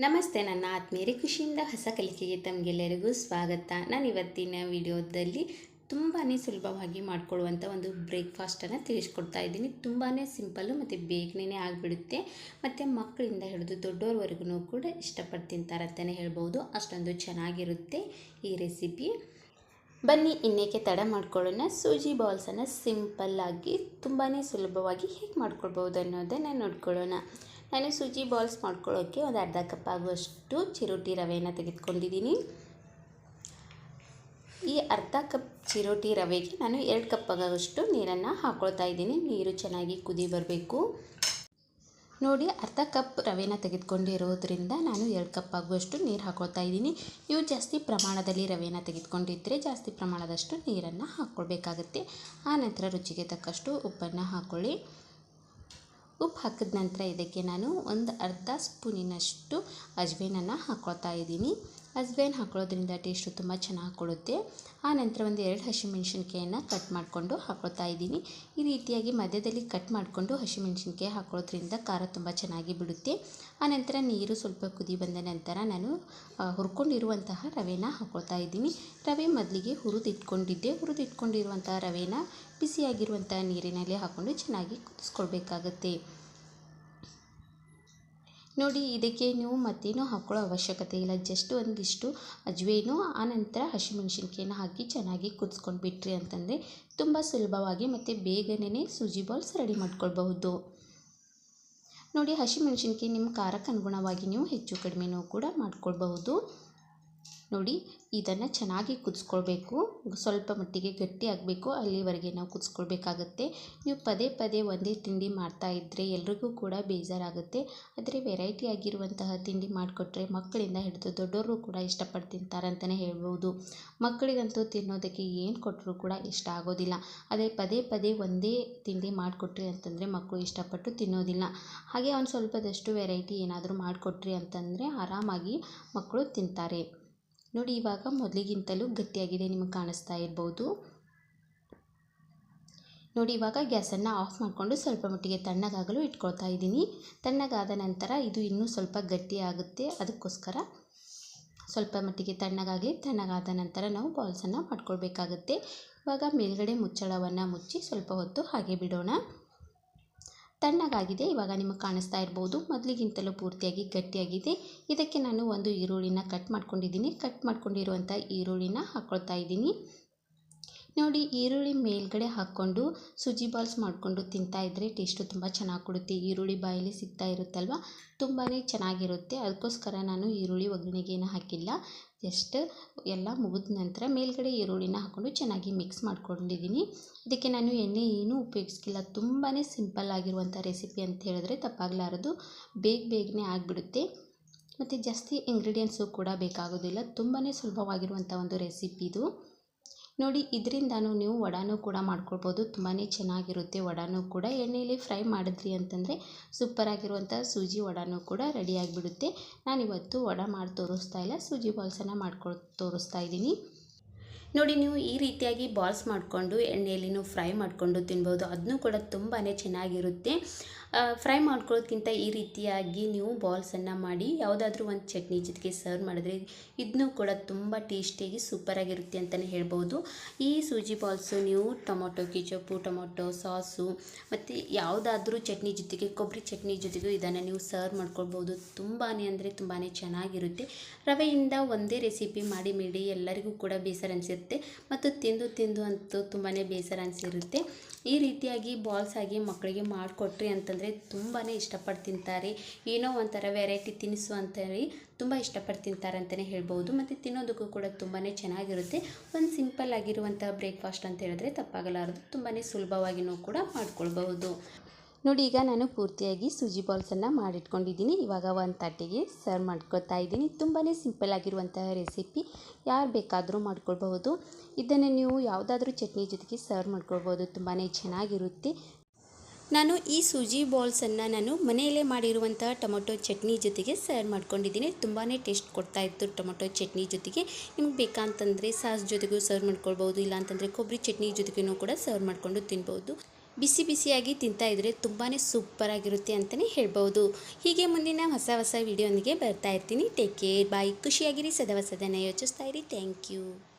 ನಮಸ್ತೆ ನನ್ನ ಆತ್ಮೀಯರೇ, ಖುಷಿಯಿಂದ ಹೊಸ ಕಲಿಕೆಗೆ ತಮಗೆಲ್ಲರಿಗೂ ಸ್ವಾಗತ. ನಾನು ಇವತ್ತಿನ ವಿಡಿಯೋದಲ್ಲಿ ತುಂಬಾ ಸುಲಭವಾಗಿ ಮಾಡಿಕೊಳ್ಳುವಂಥ ಒಂದು ಬ್ರೇಕ್ಫಾಸ್ಟನ್ನು ತಿಳಿಸ್ಕೊಡ್ತಾ ಇದ್ದೀನಿ. ತುಂಬಾ ಸಿಂಪಲ್ಲು ಮತ್ತು ಬೇಗನೆ ಆಗಿಬಿಡುತ್ತೆ. ಮತ್ತು ಮಕ್ಕಳಿಂದ ಹಿಡಿದು ದೊಡ್ಡೋರ್ವರೆಗೂ ಕೂಡ ಇಷ್ಟಪಟ್ಟು ತಿಂತಾರೆ ಅಂತಲೇ ಹೇಳ್ಬೋದು. ಅಷ್ಟೊಂದು ಚೆನ್ನಾಗಿರುತ್ತೆ ಈ ರೆಸಿಪಿ. ಬನ್ನಿ ಇನ್ನೇಕೆ ತಡ ಮಾಡ್ಕೊಳ್ಳೋಣ. ಸೂಜಿ ಬಾಲ್ಸನ್ನು ಸಿಂಪಲ್ಲಾಗಿ ತುಂಬಾ ಸುಲಭವಾಗಿ ಹೇಗೆ ಮಾಡ್ಕೊಳ್ಬೋದು ಅನ್ನೋದನ್ನು ನೋಡ್ಕೊಳ್ಳೋಣ. ನಾನು ಸೂಜಿ ಬಾಲ್ಸ್ ಮಾಡ್ಕೊಳ್ಳೋಕ್ಕೆ ಒಂದು ಅರ್ಧ ಕಪ್ ಆಗುವಷ್ಟು ಚಿರೋಟಿ ರವೆಯನ್ನು ತೆಗೆದುಕೊಂಡಿದ್ದೀನಿ. ಈ ಅರ್ಧ ಕಪ್ ಚಿರೋಟಿ ರವೆಗೆ ನಾನು 2 ಕಪ್ ಆಗುವಷ್ಟು ನೀರನ್ನು ಹಾಕ್ಕೊಳ್ತಾ ಇದ್ದೀನಿ. ನೀರು ಚೆನ್ನಾಗಿ ಕುದಿ ಬರಬೇಕು. ನೋಡಿ, ಅರ್ಧ ಕಪ್ ರವೆನ ತೆಗೆದುಕೊಂಡಿರೋದ್ರಿಂದ ನಾನು 2 ಕಪ್ ಆಗುವಷ್ಟು ನೀರು ಹಾಕ್ಕೊಳ್ತಾ ಇದ್ದೀನಿ. ನೀವು ಜಾಸ್ತಿ ಪ್ರಮಾಣದಲ್ಲಿ ರವೆನ ತೆಗೆದುಕೊಂಡಿದ್ದರೆ ಜಾಸ್ತಿ ಪ್ರಮಾಣದಷ್ಟು ನೀರನ್ನು ಹಾಕ್ಕೊಳ್ಬೇಕಾಗತ್ತೆ. ಆ ನಂತರ ರುಚಿಗೆ ತಕ್ಕಷ್ಟು ಉಪ್ಪನ್ನು ಹಾಕ್ಕೊಳ್ಳಿ. ಉಪ್ಪು ಹಾಕಿದ ನಂತರ ಇದಕ್ಕೆ ನಾನು ಒಂದು ಅರ್ಧ ಸ್ಪೂನಿನಷ್ಟು ಅಜ್ವೇನನ್ನು ಹಾಕ್ಕೊಳ್ತಾ ಇದ್ದೀನಿ. ಅಜ್ವೇನ್ ಹಾಕೊಳ್ಳೋದ್ರಿಂದ ಟೇಸ್ಟು ತುಂಬ ಚೆನ್ನಾಗಿ ಕೊಡುತ್ತೆ. ಆ ನಂತರ ಒಂದು 2 ಹಸಿಮೆಣಸಿನ್ಕಾಯನ್ನು ಕಟ್ ಮಾಡಿಕೊಂಡು ಹಾಕ್ಕೊಳ್ತಾ ಇದ್ದೀನಿ. ಈ ರೀತಿಯಾಗಿ ಮಧ್ಯದಲ್ಲಿ ಕಟ್ ಮಾಡಿಕೊಂಡು ಹಸಿಮೆಣಸಿನ್ಕಾಯಿ ಹಾಕೊಳ್ಳೋದ್ರಿಂದ ಖಾರ ತುಂಬ ಚೆನ್ನಾಗಿ ಬಿಡುತ್ತೆ. ಆ ನಂತರ ನೀರು ಸ್ವಲ್ಪ ಕುದಿ ಬಂದ ನಂತರ ನಾನು ಹುರ್ಕೊಂಡಿರುವಂತಹ ರವೆನ ಹಾಕ್ಕೊಳ್ತಾ ಇದ್ದೀನಿ. ರವೆ ಮೊದಲಿಗೆ ಹುರಿದಿಟ್ಕೊಂಡಿರುವಂತಹ ರವೆನ ಬಿಸಿಯಾಗಿರುವಂಥ ನೀರಿನಲ್ಲಿ ಹಾಕ್ಕೊಂಡು ಚೆನ್ನಾಗಿ ಕುದಿಸ್ಕೊಳ್ಬೇಕಾಗತ್ತೆ. ನೋಡಿ, ಇದಕ್ಕೆ ನೀವು ಮತ್ತೇನೂ ಹಾಕ್ಕೊಳ್ಳೋ ಅವಶ್ಯಕತೆ ಇಲ್ಲ. ಜಸ್ಟ್ ಒಂದಿಷ್ಟು ಅಜ್ವೇನು ಆನಂತರ ಹಸಿಮೆಣಸಿನ್ಕಾಯಿನ ಹಾಕಿ ಚೆನ್ನಾಗಿ ಕುದಿಸ್ಕೊಂಡು ಬಿಟ್ರಿ ಅಂತಂದರೆ ತುಂಬ ಸುಲಭವಾಗಿ ಮತ್ತು ಬೇಗನೆ ಸೂಜಿ ಬಾಲ್ಸ್ ರೆಡಿ ಮಾಡ್ಕೊಳ್ಬಹುದು. ನೋಡಿ, ಹಸಿಮೆಣಸಿನ್ಕಾಯಿ ನಿಮ್ಮ ಖಾರಕ್ಕೆ ಅನುಗುಣವಾಗಿ ನೀವು ಹೆಚ್ಚು ಕಡಿಮೆನೂ ಕೂಡ ಮಾಡ್ಕೊಳ್ಬಹುದು. ನೋಡಿ, ಇದನ್ನು ಚೆನ್ನಾಗಿ ಕುದಿಸ್ಕೊಳ್ಬೇಕು. ಸ್ವಲ್ಪ ಮಟ್ಟಿಗೆ ಗಟ್ಟಿ ಆಗಬೇಕು, ಅಲ್ಲಿವರೆಗೆ ನಾವು ಕುದಿಸ್ಕೊಳ್ಬೇಕಾಗತ್ತೆ. ನೀವು ಪದೇ ಪದೇ ಒಂದೇ ತಿಂಡಿ ಮಾಡ್ತಾಯಿದ್ರೆ ಎಲ್ರಿಗೂ ಕೂಡ ಬೇಜಾರಾಗುತ್ತೆ. ಆದರೆ ವೆರೈಟಿ ಆಗಿರುವಂತಹ ತಿಂಡಿ ಮಾಡಿಕೊಟ್ರೆ ಮಕ್ಕಳಿಂದ ಹಿಡಿದು ದೊಡ್ಡವರು ಕೂಡ ಇಷ್ಟಪಟ್ಟು ತಿಂತಾರೆ ಅಂತಲೇ ಹೇಳ್ಬೋದು. ಮಕ್ಕಳಿಗಂತೂ ತಿನ್ನೋದಕ್ಕೆ ಏನು ಕೊಟ್ಟರೂ ಕೂಡ ಇಷ್ಟ ಆಗೋದಿಲ್ಲ. ಅದೇ ಪದೇ ಪದೇ ಒಂದೇ ತಿಂಡಿ ಮಾಡಿಕೊಟ್ರಿ ಅಂತಂದರೆ ಮಕ್ಕಳು ಇಷ್ಟಪಟ್ಟು ತಿನ್ನೋದಿಲ್ಲ. ಹಾಗೆ ಒಂದು ಸ್ವಲ್ಪದಷ್ಟು ವೆರೈಟಿ ಏನಾದರೂ ಮಾಡಿಕೊಟ್ರಿ ಅಂತಂದರೆ ಆರಾಮಾಗಿ ಮಕ್ಕಳು ತಿಂತಾರೆ. ನೋಡಿ, ಇವಾಗ ಮೊದಲಿಗಿಂತಲೂ ಗಟ್ಟಿಯಾಗಿದೆ, ನಿಮಗೆ ಕಾಣಿಸ್ತಾ ಇರ್ಬೋದು. ನೋಡಿ, ಇವಾಗ ಗ್ಯಾಸನ್ನು ಆಫ್ ಮಾಡಿಕೊಂಡು ಸ್ವಲ್ಪ ಮಟ್ಟಿಗೆ ತಣ್ಣಗಾಗಲು ಇಟ್ಕೊಳ್ತಾ ಇದ್ದೀನಿ. ತಣ್ಣಗಾದ ನಂತರ ಇದು ಇನ್ನೂ ಸ್ವಲ್ಪ ಗಟ್ಟಿ ಆಗುತ್ತೆ. ಅದಕ್ಕೋಸ್ಕರ ಸ್ವಲ್ಪ ಮಟ್ಟಿಗೆ ತಣ್ಣಗಾದ ನಂತರ ನಾವು ಬಾಲ್ಸನ್ನು ಮಾಡ್ಕೊಳ್ಬೇಕಾಗತ್ತೆ. ಇವಾಗ ಮೇಲ್ಗಡೆ ಮುಚ್ಚಳವನ್ನು ಮುಚ್ಚಿ ಸ್ವಲ್ಪ ಹೊತ್ತು ಹಾಗೆ ಬಿಡೋಣ. ತಣ್ಣಗಾಗಿದೆ, ಇವಾಗ ನಿಮಗೆ ಕಾಣಿಸ್ತಾ ಇರ್ಬೋದು. ಮೊದಲಿಗಿಂತಲೂ ಪೂರ್ತಿಯಾಗಿ ಗಟ್ಟಿಯಾಗಿದೆ. ಇದಕ್ಕೆ ನಾನು ಒಂದು ಈರುಳ್ಳಿನ ಕಟ್ ಮಾಡ್ಕೊಂಡಿರುವಂಥ ಈರುಳ್ಳಿನ ಹಾಕ್ಕೊಳ್ತಾ ಇದ್ದೀನಿ. ನೋಡಿ, ಈರುಳ್ಳಿ ಮೇಲ್ಗಡೆ ಹಾಕ್ಕೊಂಡು ಸೂಜಿ ಬಾಲ್ಸ್ ಮಾಡಿಕೊಂಡು ತಿಂತಾಯಿದ್ರೆ ಟೇಸ್ಟು ತುಂಬ ಚೆನ್ನಾಗಿ ಕೊಡುತ್ತೆ. ಈರುಳ್ಳಿ ಬಾಯಲ್ಲಿ ಸಿಗ್ತಾ ಇರುತ್ತಲ್ವ, ತುಂಬಾ ಚೆನ್ನಾಗಿರುತ್ತೆ. ಅದಕ್ಕೋಸ್ಕರ ನಾನು ಈರುಳ್ಳಿ ಒಗ್ಗರಣೆಗೇನು ಹಾಕಿಲ್ಲ. ಜಸ್ಟ್ ಎಲ್ಲ ಮುಗಿದ ನಂತರ ಮೇಲ್ಗಡೆ ಈರುಳ್ಳಿನ ಹಾಕ್ಕೊಂಡು ಚೆನ್ನಾಗಿ ಮಿಕ್ಸ್ ಮಾಡ್ಕೊಂಡಿದ್ದೀನಿ. ಇದಕ್ಕೆ ನಾನು ಎಣ್ಣೆ ಏನೂ ಉಪಯೋಗಿಸ್ಕಿಲ್ಲ. ತುಂಬಾ ಸಿಂಪಲ್ ಆಗಿರುವಂಥ ರೆಸಿಪಿ ಅಂತ ಹೇಳಿದ್ರೆ ತಪ್ಪಾಗಲಾರದು. ಬೇಗನೆ ಆಗಿಬಿಡುತ್ತೆ ಮತ್ತು ಜಾಸ್ತಿ ಇಂಗ್ರೀಡಿಯೆಂಟ್ಸು ಕೂಡ ಬೇಕಾಗೋದಿಲ್ಲ. ತುಂಬಾ ಸುಲಭವಾಗಿರುವಂಥ ಒಂದು ರೆಸಿಪಿ ಇದು. ನೋಡಿ, ಇದರಿಂದನೂ ನೀವು ವಡಾನೂ ಕೂಡ ಮಾಡ್ಕೊಳ್ಬೋದು. ತುಂಬಾ ಚೆನ್ನಾಗಿರುತ್ತೆ. ವಡಾನೂ ಕೂಡ ಎಣ್ಣೆಯಲ್ಲಿ ಫ್ರೈ ಮಾಡಿದ್ರಿ ಅಂತಂದರೆ ಸೂಪರಾಗಿರುವಂಥ ಸೂಜಿ ವಡಾನೂ ಕೂಡ ರೆಡಿಯಾಗಿಬಿಡುತ್ತೆ. ನಾನಿವತ್ತು ವಡ ಮಾಡಿ ತೋರಿಸ್ತಾ ಇಲ್ಲ, ಸೂಜಿ ಬಾಲ್ಸನ್ನು ಮಾಡ್ಕೊಂಡು ತೋರಿಸ್ತಾ ಇದ್ದೀನಿ. ನೋಡಿ, ನೀವು ಈ ರೀತಿಯಾಗಿ ಬಾಲ್ಸ್ ಮಾಡಿಕೊಂಡು ಎಣ್ಣೆಯಲ್ಲಿ ಫ್ರೈ ಮಾಡಿಕೊಂಡು ತಿನ್ಬೋದು. ಅದನ್ನೂ ಕೂಡ ತುಂಬಾ ಚೆನ್ನಾಗಿರುತ್ತೆ. ಫ್ರೈ ಮಾಡ್ಕೊಳ್ಳೋದ್ಕಿಂತ ಈ ರೀತಿಯಾಗಿ ನೀವು ಬಾಲ್ಸನ್ನು ಮಾಡಿ ಯಾವುದಾದ್ರೂ ಒಂದು ಚಟ್ನಿ ಜೊತೆಗೆ ಸರ್ವ್ ಮಾಡಿದ್ರೆ ಇದನ್ನೂ ಕೂಡ ತುಂಬ ಟೇಸ್ಟಿಯಾಗಿ ಸೂಪರಾಗಿರುತ್ತೆ ಅಂತಲೇ ಹೇಳ್ಬೋದು. ಈ ಸೂಜಿ ಬಾಲ್ಸು ನೀವು ಟೊಮೊಟೊ ಕೆಚಪ್ಪು, ಟೊಮೊಟೊ ಸಾಸು ಮತ್ತು ಯಾವುದಾದ್ರೂ ಚಟ್ನಿ ಜೊತೆಗೆ, ಕೊಬ್ಬರಿ ಚಟ್ನಿ ಜೊತೆಗೂ ಇದನ್ನು ನೀವು ಸರ್ವ್ ಮಾಡ್ಕೊಳ್ಬೋದು. ತುಂಬಾ ಅಂದರೆ ತುಂಬಾ ಚೆನ್ನಾಗಿರುತ್ತೆ. ರವೆಯಿಂದ ಒಂದೇ ರೆಸಿಪಿ ಮಾಡಿ ಎಲ್ಲರಿಗೂ ಕೂಡ ಬೇಸರ ಅನಿಸುತ್ತೆ ಮತ್ತು ತಿಂದು ಅಂತೂ ತುಂಬಾ ಬೇಸರ ಅನಿಸಿರುತ್ತೆ. ಈ ರೀತಿಯಾಗಿ ಬಾಲ್ಸ್ ಆಗಿ ಮಕ್ಕಳಿಗೆ ಮಾಡಿಕೊಟ್ರಿ ಅಂತಂದರೆ ತುಂಬಾ ಇಷ್ಟಪಟ್ಟು ತಿಂತಾರೆ. ಏನೋ ಒಂಥರ ವೆರೈಟಿ ತಿನಿಸು ಅಂತೇಳಿ ತುಂಬ ಇಷ್ಟಪಟ್ಟು ತಿಂತಾರೆ ಅಂತಲೇ ಹೇಳ್ಬೋದು. ಮತ್ತು ತಿನ್ನೋದಕ್ಕೂ ಕೂಡ ತುಂಬಾ ಚೆನ್ನಾಗಿರುತ್ತೆ. ಒಂದು ಸಿಂಪಲ್ ಆಗಿರುವಂಥ ಬ್ರೇಕ್ಫಾಸ್ಟ್ ಅಂತ ಹೇಳಿದ್ರೆ ತಪ್ಪಾಗಲಾರದು. ತುಂಬಾ ಸುಲಭವಾಗಿಯೂ ಕೂಡ ಮಾಡ್ಕೊಳ್ಬಹುದು. ನೋಡಿ, ಈಗ ನಾನು ಪೂರ್ತಿಯಾಗಿ ಸೂಜಿ ಬಾಲ್ಸನ್ನು ಮಾಡಿಟ್ಕೊಂಡಿದ್ದೀನಿ. ಇವಾಗ ಒಂದು ತಟ್ಟೆಗೆ ಸರ್ವ್ ಮಾಡ್ಕೊಳ್ತಾ ಇದ್ದೀನಿ. ತುಂಬಾ ಸಿಂಪಲ್ ಆಗಿರುವಂತಹ ರೆಸಿಪಿ, ಯಾರು ಬೇಕಾದರೂ ಮಾಡ್ಕೊಳ್ಬಹುದು. ಇದನ್ನು ನೀವು ಯಾವುದಾದ್ರೂ ಚಟ್ನಿ ಜೊತೆಗೆ ಸರ್ವ್ ಮಾಡ್ಕೊಳ್ಬೋದು. ತುಂಬಾ ಚೆನ್ನಾಗಿರುತ್ತೆ. ನಾನು ಈ ಸೂಜಿ ಬಾಲ್ಸನ್ನು ನಾನು ಮನೆಯಲ್ಲೇ ಮಾಡಿರುವಂಥ ಟೊಮೊಟೊ ಚಟ್ನಿ ಜೊತೆಗೆ ಸರ್ವ್ ಮಾಡ್ಕೊಂಡಿದ್ದೀನಿ. ತುಂಬಾ ಟೇಸ್ಟ್ ಕೊಡ್ತಾಯಿತ್ತು ಟೊಮೊಟೊ ಚಟ್ನಿ ಜೊತೆಗೆ. ನಿಮ್ಗೆ ಬೇಕಂತಂದರೆ ಸಾಸ್ ಜೊತೆಗೂ ಸರ್ವ್ ಮಾಡ್ಕೊಳ್ಬೋದು, ಇಲ್ಲಾಂತಂದರೆ ಕೊಬ್ಬರಿ ಚಟ್ನಿ ಜೊತೆಗೂ ಕೂಡ ಸರ್ವ್ ಮಾಡಿಕೊಂಡು ತಿನ್ಬೋದು. ಬಿಸಿ ಬಿಸಿಯಾಗಿ ತಿಂತಾಯಿದ್ರೆ ತುಂಬಾ ಸೂಪರಾಗಿರುತ್ತೆ ಅಂತಲೇ ಹೇಳ್ಬೋದು. ಹೀಗೆ ಮುಂದಿನ ಹೊಸ ಹೊಸ ವಿಡಿಯೋನಿಗೆ ಬರ್ತಾ ಇರ್ತೀನಿ. ಟೇಕ್ ಕೇರ್, ಬಾಯ್. ಖುಷಿಯಾಗಿರಿ, ಸದಾ ಹೊಸದನ್ನು ಯೋಚಿಸ್ತಾ ಇರಿ. Thank you.